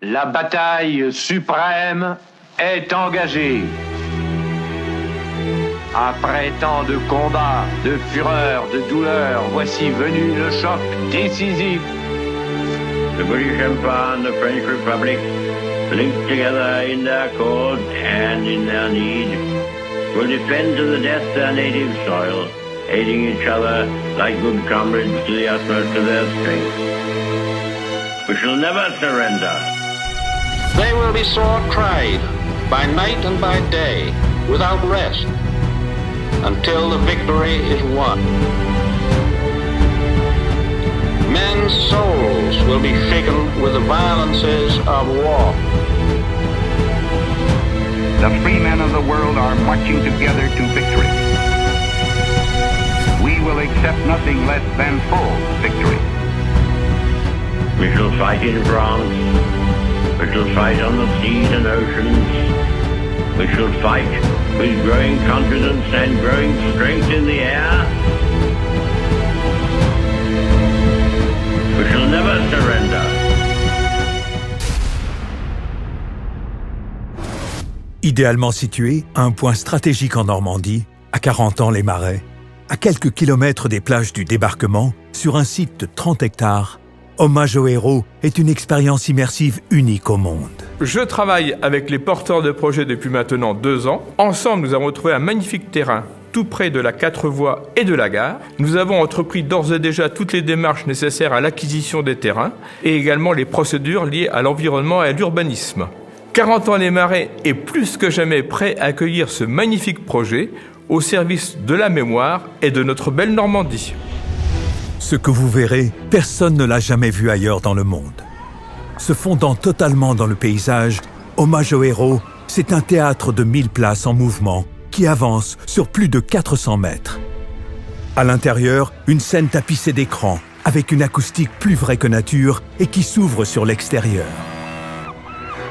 La bataille suprême est engagée. Après tant de combats, de fureur, de douleur, voici venu le choc décisif. The British Empire and the French Republic, linked together in their cause and in their need, will defend to the death their native soil, aiding each other like good comrades to the utmost of their strength. We shall never surrender. They will be sore tried by night and by day, without rest, until the victory is won. Men's souls will be shaken with the violences of war. The free men of the world are marching together to victory. We will accept nothing less than full victory. We shall fight in France. We shall fight on the seas and oceans. We shall fight with growing confidence and growing strength in the air. We shall never surrender. Idéalement situé à un point stratégique en Normandie, à 40 ans les Marais, à quelques kilomètres des plages du débarquement, sur un site de 30 hectares, Hommage aux héros est une expérience immersive unique au monde. Je travaille avec les porteurs de projets depuis maintenant 2 ans. Ensemble, nous avons trouvé un magnifique terrain tout près de la 4 voies et de la gare. Nous avons entrepris d'ores et déjà toutes les démarches nécessaires à l'acquisition des terrains et également les procédures liées à l'environnement et à l'urbanisme. 40 ans les Marais est plus que jamais prêt à accueillir ce magnifique projet au service de la mémoire et de notre belle Normandie. Ce que vous verrez, personne ne l'a jamais vu ailleurs dans le monde. Se fondant totalement dans le paysage, Hommage aux héros, c'est un théâtre de 1000 places en mouvement qui avance sur plus de 400 mètres. À l'intérieur, une scène tapissée d'écrans, avec une acoustique plus vraie que nature et qui s'ouvre sur l'extérieur.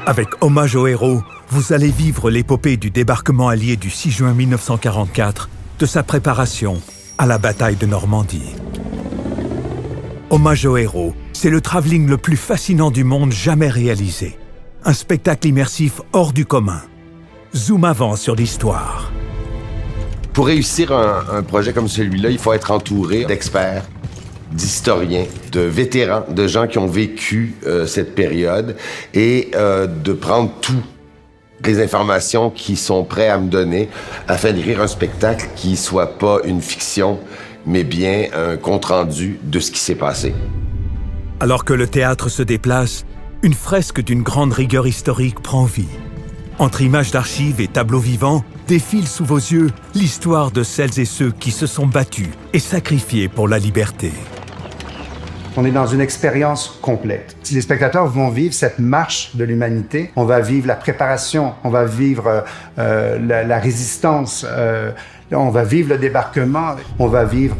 Avec Hommage aux héros, vous allez vivre l'épopée du débarquement allié du 6 juin 1944, de sa préparation à la bataille de Normandie. Hommage aux héros, c'est le travelling le plus fascinant du monde jamais réalisé. Un spectacle immersif hors du commun. Zoom avant sur l'histoire. Pour réussir un projet comme celui-là, il faut être entouré d'experts, d'historiens, de vétérans, de gens qui ont vécu cette période et de prendre toutes les informations qu'ils sont prêts à me donner afin d'écrire un spectacle qui soit pas une fiction, mais bien un compte-rendu de ce qui s'est passé. Alors que le théâtre se déplace, une fresque d'une grande rigueur historique prend vie. Entre images d'archives et tableaux vivants, défile sous vos yeux l'histoire de celles et ceux qui se sont battus et sacrifiés pour la liberté. On est dans une expérience complète. Les spectateurs vont vivre cette marche de l'humanité. On va vivre la préparation, on va vivre la résistance, on va vivre le débarquement, on va vivre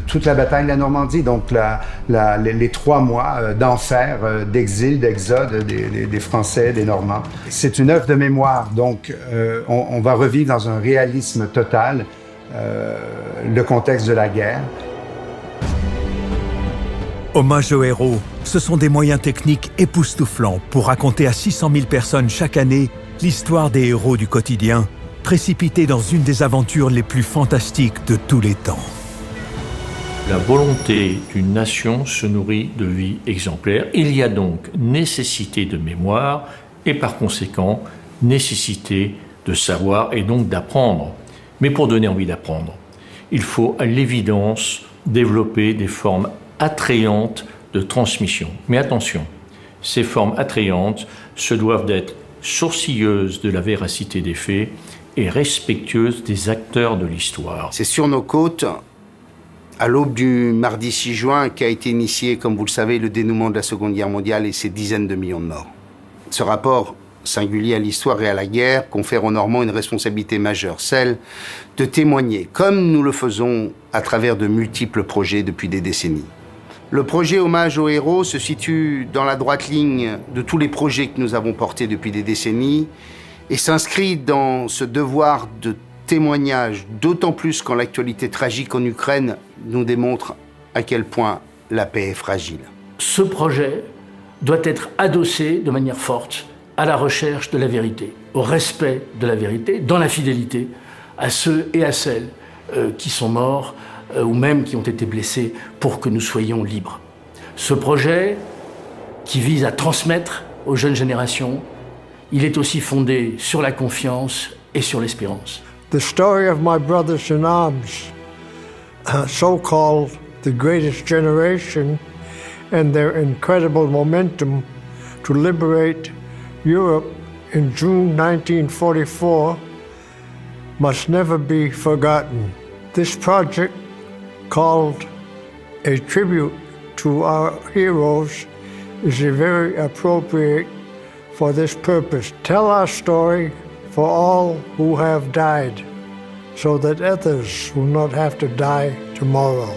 toute la bataille de la Normandie, donc les 3 mois d'enfer, d'exil, d'exode des Français, des Normands. C'est une œuvre de mémoire, donc on va revivre dans un réalisme total le contexte de la guerre. Hommage aux héros, ce sont des moyens techniques époustouflants pour raconter à 600 000 personnes chaque année l'histoire des héros du quotidien, précipités dans une des aventures les plus fantastiques de tous les temps. La volonté d'une nation se nourrit de vie exemplaire. Il y a donc nécessité de mémoire et par conséquent nécessité de savoir et donc d'apprendre. Mais pour donner envie d'apprendre, il faut à l'évidence développer des formes attrayantes de transmission. Mais attention, ces formes attrayantes se doivent d'être sourcilleuses de la véracité des faits et respectueuses des acteurs de l'histoire. C'est sur nos côtes, à l'aube du mardi 6 juin, qu'a été initié, comme vous le savez, le dénouement de la Seconde Guerre mondiale et ses dizaines de millions de morts. Ce rapport singulier à l'histoire et à la guerre confère aux Normands une responsabilité majeure, celle de témoigner, comme nous le faisons à travers de multiples projets depuis des décennies. Le projet Hommage aux héros se situe dans la droite ligne de tous les projets que nous avons portés depuis des décennies et s'inscrit dans ce devoir de témoignage, d'autant plus quand l'actualité tragique en Ukraine nous démontre à quel point la paix est fragile. Ce projet doit être adossé de manière forte à la recherche de la vérité, au respect de la vérité, dans la fidélité à ceux et à celles qui sont morts ou même qui ont été blessés pour que nous soyons libres. Ce projet, qui vise à transmettre aux jeunes générations, il est aussi fondé sur la confiance et sur l'espérance. The story of my brothers in arms, so-called the greatest generation, and their incredible momentum to liberate Europe in June 1944 must never be forgotten. This project, called A Tribute to Our Heroes, is very appropriate for this purpose. Tell our story for all who have died, so that others will not have to die tomorrow.